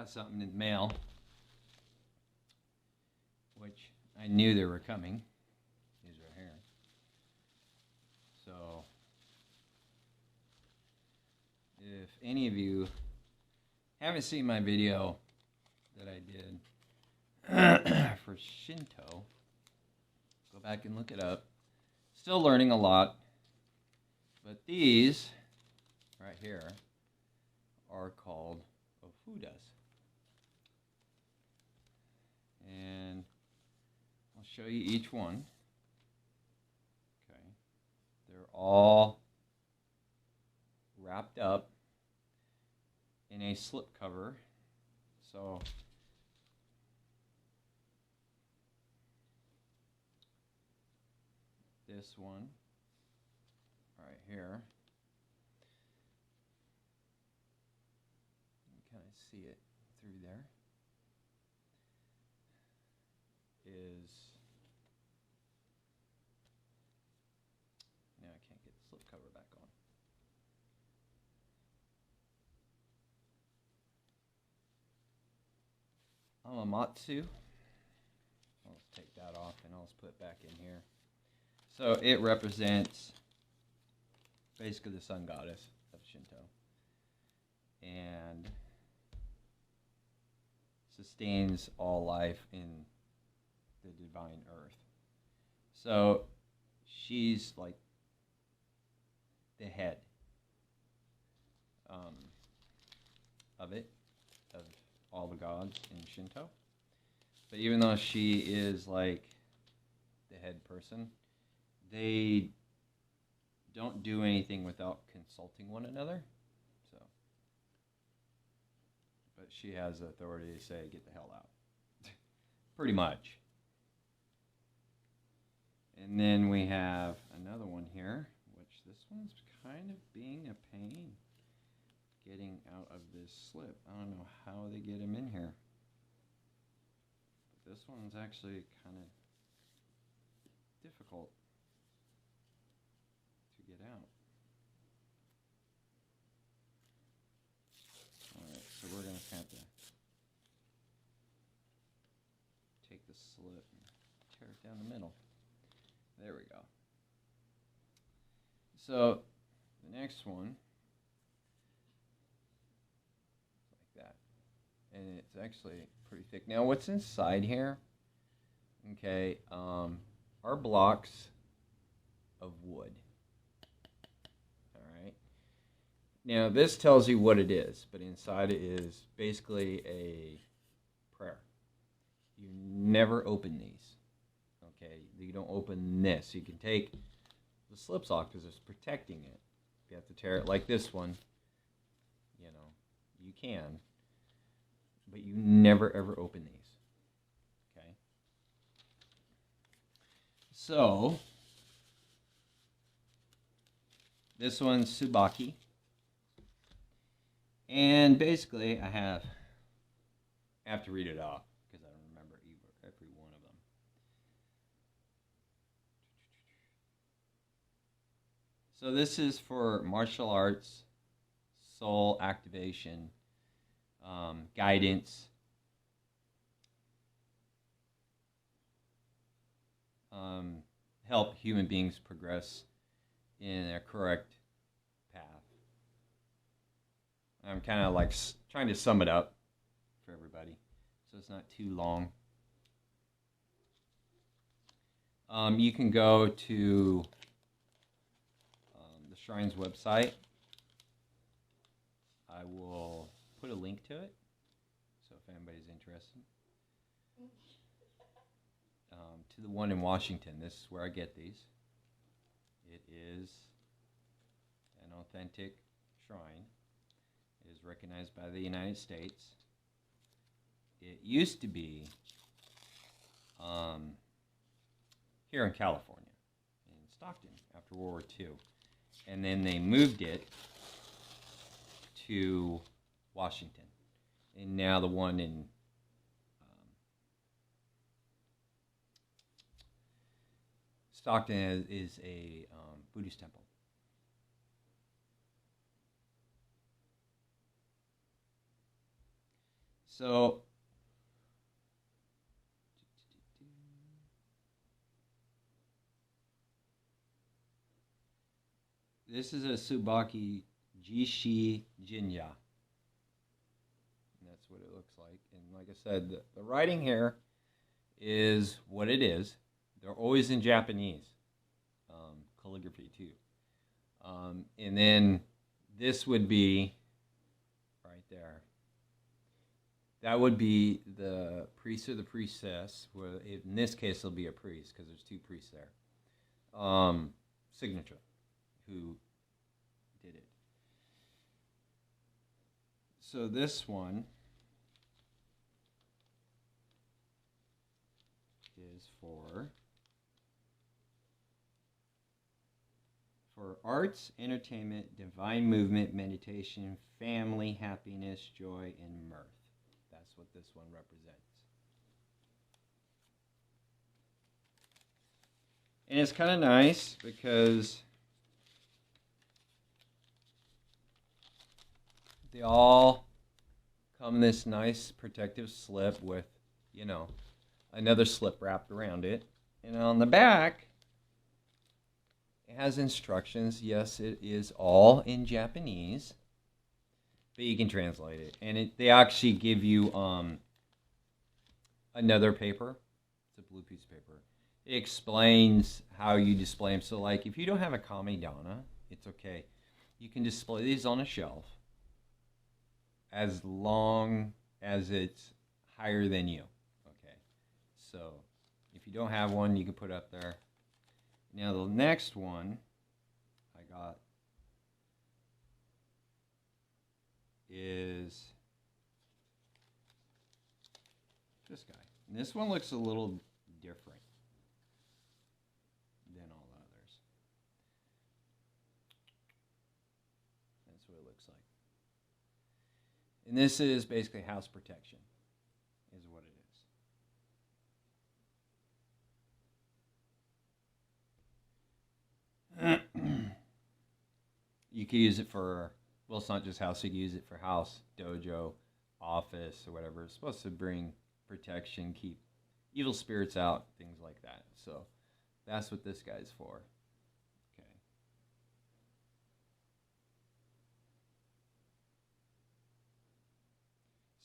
got something in the mail, which I knew they were coming. These right here. So, if any of you haven't seen my video that I did for Shinto, go back and look it up. Still learning a lot, but these right here are called ofudas. And I'll show you each one. Okay. They're all wrapped up in a slip cover. So this one right here, you can kind of see it through there, is, now I can't get the slip cover back on. Amamatsu. I'll take that off and I'll just put it back in here. So it represents basically the sun goddess of Shinto and sustains all life in the divine earth. So she's like the head of it, of all the gods in Shinto. But even though she is like the head person, they don't do anything without consulting one another. So, but she has the authority to say, "Get the hell out," pretty much. And then we have another one here, which this one's kind of being a pain getting out of this slip. I don't know how they get him in here. But this one's actually kind of difficult to get out. Alright, so we're going to have to take the slip and tear it down the middle. There we go. So the next one, like that, and it's actually pretty thick. Now what's inside here, okay, are blocks of wood. Alright. Now this tells you what it is, but inside it is basically a prayer. You never open these. Okay, you don't open this. You can take the slips off because it's protecting it. If you have to tear it like this one, you know, you can. But you never ever open these. Okay. So this one's Tsubaki. And basically I have to read it off because I don't remember every one of them. So this is for martial arts, soul activation, guidance, help human beings progress in a correct path. I'm kind of like trying to sum it up for everybody, so it's not too long. You can go to the Shrine's website. I will put a link to it, so if anybody's interested. To the one in Washington, this is where I get these. It is an authentic shrine. It is recognized by the United States. It used to be here in California, in Stockton, after World War II. And then they moved it to Washington. And now the one in Stockton is a Buddhist temple. So this is a Tsubaki Jinya. That's what it looks like. And like I said, the writing here is what it is. They're always in Japanese. Calligraphy too. And then this would be right there. That would be the priest or the priestess. Where in this case, it'll be a priest because there's two priests there. Signature, who did it. So this one is for arts, entertainment, divine movement, meditation, family, happiness, joy, and mirth. That's what this one represents. And it's kind of nice because they all come this nice protective slip with, you know, another slip wrapped around it. And on the back, it has instructions. Yes, it is all in Japanese, but you can translate it. And they actually give you another paper. It's a blue piece of paper. It explains how you display them. So, like, if you don't have a kamidana, it's okay. You can display these on a shelf as long as it's higher than you. Okay. So, if you don't have one, you can put it up there. Now the next one I got is this guy. And this one looks a little different than all the others. That's what it looks like. And this is basically house protection, is what it is. You can use it for, well, it's not just house, you can use it for house, dojo, office, or whatever. It's supposed to bring protection, keep evil spirits out, things like that. So that's what this guy's for. Okay.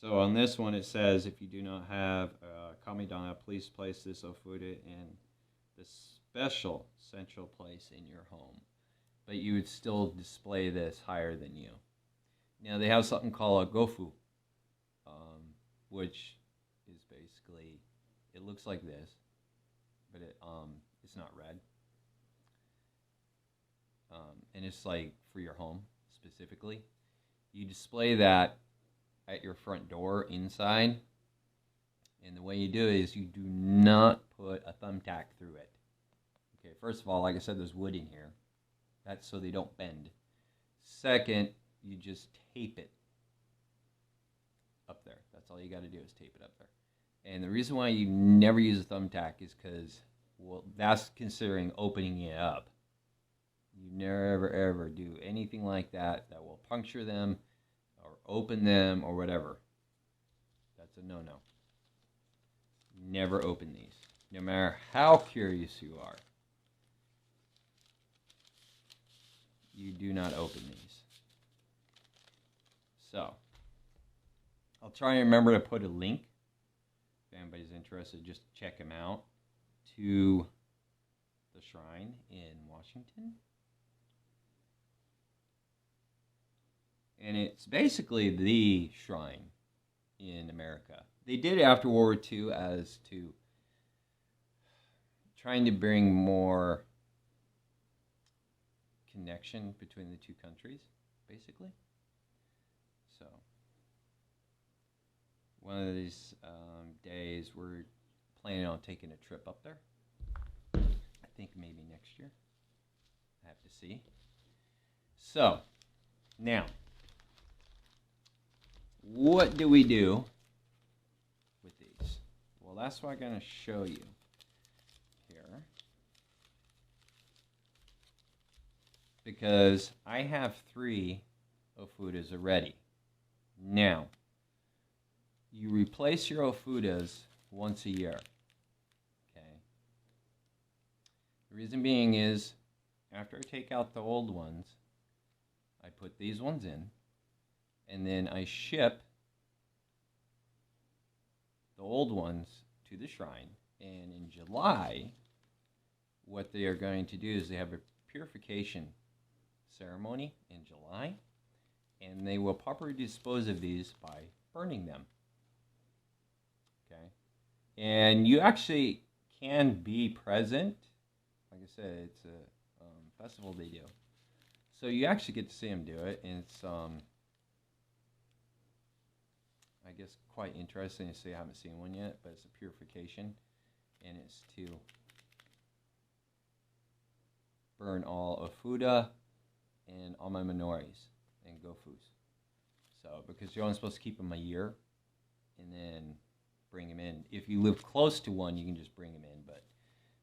So on this one it says, if you do not have a kamidana, please place this ofuda in the special central place in your home. But you would still display this higher than you. Now they have something called a gofu, which is basically, it looks like this, but it's not red. And it's like for your home specifically. You display that at your front door inside, and the way you do it is you do not put a thumbtack through it. Okay, first of all, like I said, there's wood in here. That's so they don't bend. Second, you just tape it up there. That's all you got to do is tape it up there. And the reason why you never use a thumbtack is because, well, that's considering opening it up. You never, ever do anything like that that will puncture them or open them or whatever. That's a no-no. Never open these, no matter how curious you are. You do not open these. So, I'll try and remember to put a link, if anybody's interested, just check them out, to the shrine in Washington. And it's basically the shrine in America. They did it after World War II as to trying to bring more connection between the two countries, basically. So, one of these days, we're planning on taking a trip up there. I think maybe next year. I have to see. So, now, what do we do with these? Well, that's what I'm going to show you here. Because I have 3 ofudas already. Now, you replace your ofudas once a year. Okay. The reason being is, after I take out the old ones, I put these ones in, and then I ship the old ones to the shrine. And in July, what they are going to do is they have a purification ceremony in July, and they will properly dispose of these by burning them. Okay, and you actually can be present. Like I said, it's a festival they do, so you actually get to see them do it, and it's I guess quite interesting to see. I haven't seen one yet, but it's a purification, and it's to burn all ofuda and all my minoris and gofus. So, because you're only supposed to keep them a year and then bring them in. If you live close to one, you can just bring them in, but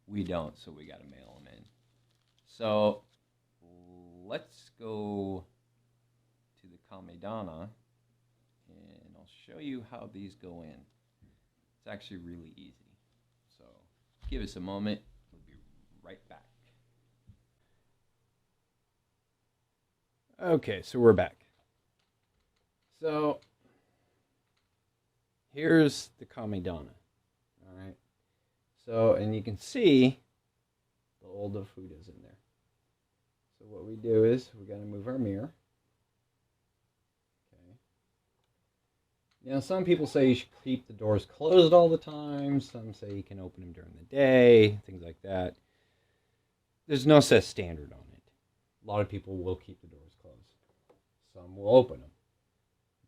we don't, so we got to mail them in. So, let's go to the kamidana, and I'll show you how these go in. It's actually really easy. So, give us a moment. We'll be right back. Okay, so we're back. So here's the kamidana. All right. So, and you can see the old ofudas in there. So what we do is we got to move our mirror. Okay. Now some people say you should keep the doors closed all the time. Some say you can open them during the day, things like that. There's no set standard on it. A lot of people will keep the doors closed. Some will open them.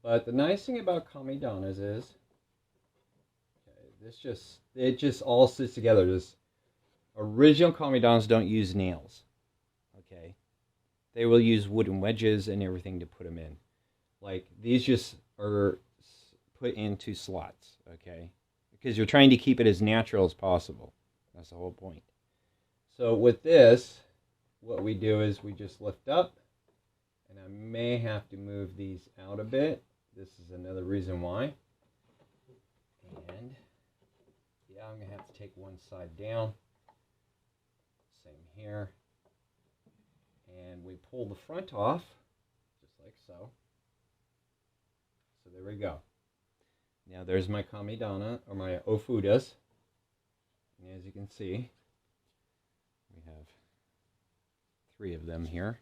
But the nice thing about kamidanas is, okay, it just all sits together. This original kamidanas don't use nails. Okay, they will use wooden wedges and everything to put them in. Like these just are put into slots. Okay, because you're trying to keep it as natural as possible. That's the whole point. So with this, what we do is we just lift up. And I may have to move these out a bit. This is another reason why. And yeah, I'm going to have to take one side down. Same here. And we pull the front off, just like so. So there we go. Now there's my kamidana, or my ofudas. And as you can see, we have 3 of them here.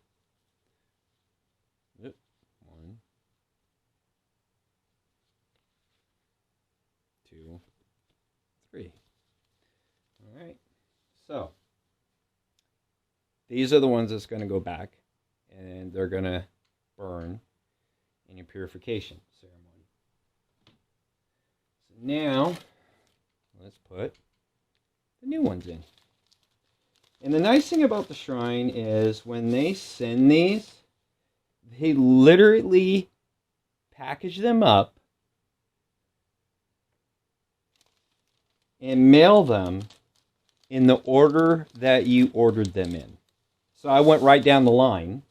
Yep. 1, 2, 3. All right. So these are the ones that's going to go back, and they're going to burn in your purification ceremony. So now let's put the new ones in. And the nice thing about the shrine is when they send these, they literally package them up and mail them in the order that you ordered them in. So I went right down the line.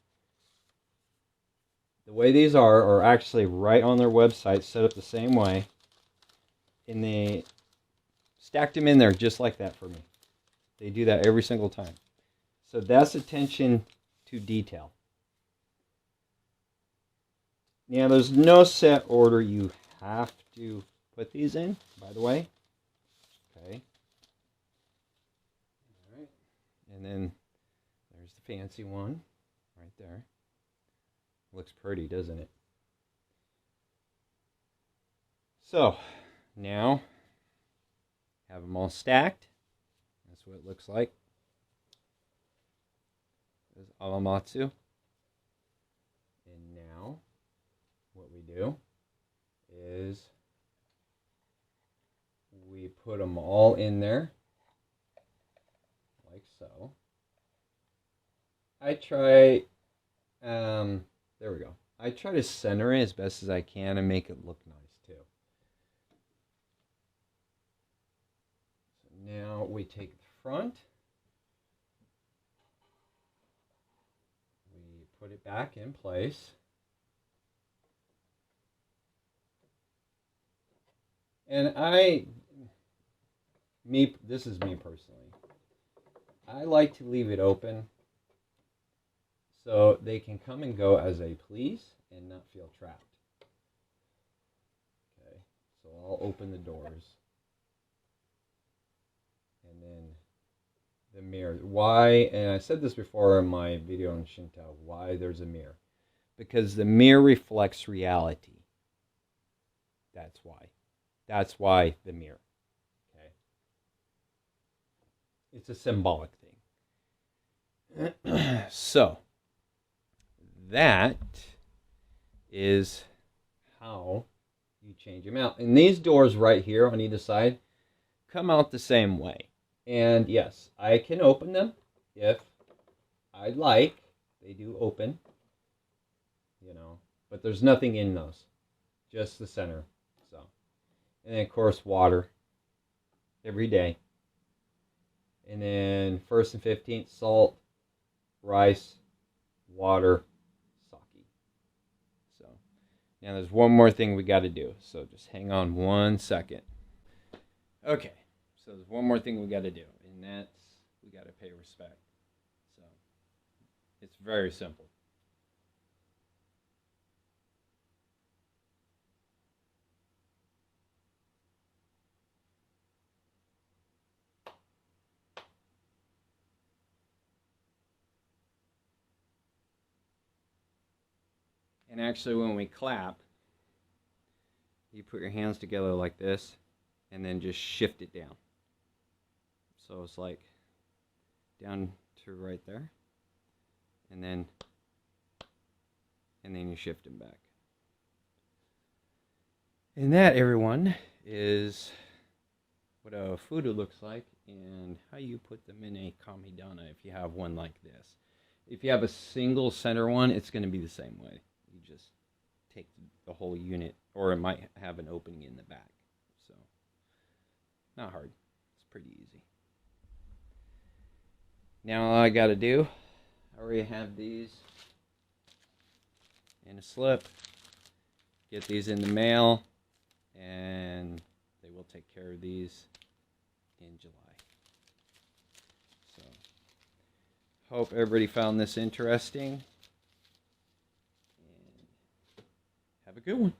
The way these are actually right on their website, set up the same way. And they stacked them in there just like that for me. They do that every single time. So that's attention to detail. Now, there's no set order you have to put these in, by the way. Okay. All right. And then there's the fancy one right there. Looks pretty, doesn't it? So, now, have them all stacked. That's what it looks like. There's Awamatsu. And now, what we do is we put them all in there, like so. I try, there we go. I try to center it as best as I can and make it look nice too. So now we take the front, we put it back in place. And this is me personally. I like to leave it open so they can come and go as they please and not feel trapped. Okay, so I'll open the doors. And then the mirror. Why, and I said this before in my video on Shinto, why there's a mirror. Because the mirror reflects reality. That's why. That's why the mirror. Okay. It's a symbolic thing. So, that is how you change them out. And these doors right here on either side come out the same way. And yes, I can open them if I'd like. They do open, you know, but there's nothing in those, just the center. So, and then of course water every day. And then 1st and 15th, salt, rice, water, sake. So now there's one more thing we got to do. So just hang on 1 second. Okay. So there's one more thing we got to do, and that's we got to pay respect. So it's very simple. And actually, when we clap, you put your hands together like this, and then just shift it down. So it's like down to right there, and then you shift them back. And that, everyone, is what a ofuda looks like and how you put them in a kamidana if you have one like this. If you have a single center one, it's going to be the same way. You just take the whole unit, or it might have an opening in the back. So, not hard. It's pretty easy. Now all I got to do, I already have these in a slip. Get these in the mail, and they will take care of these in July. So, hope everybody found this interesting, and have a good one.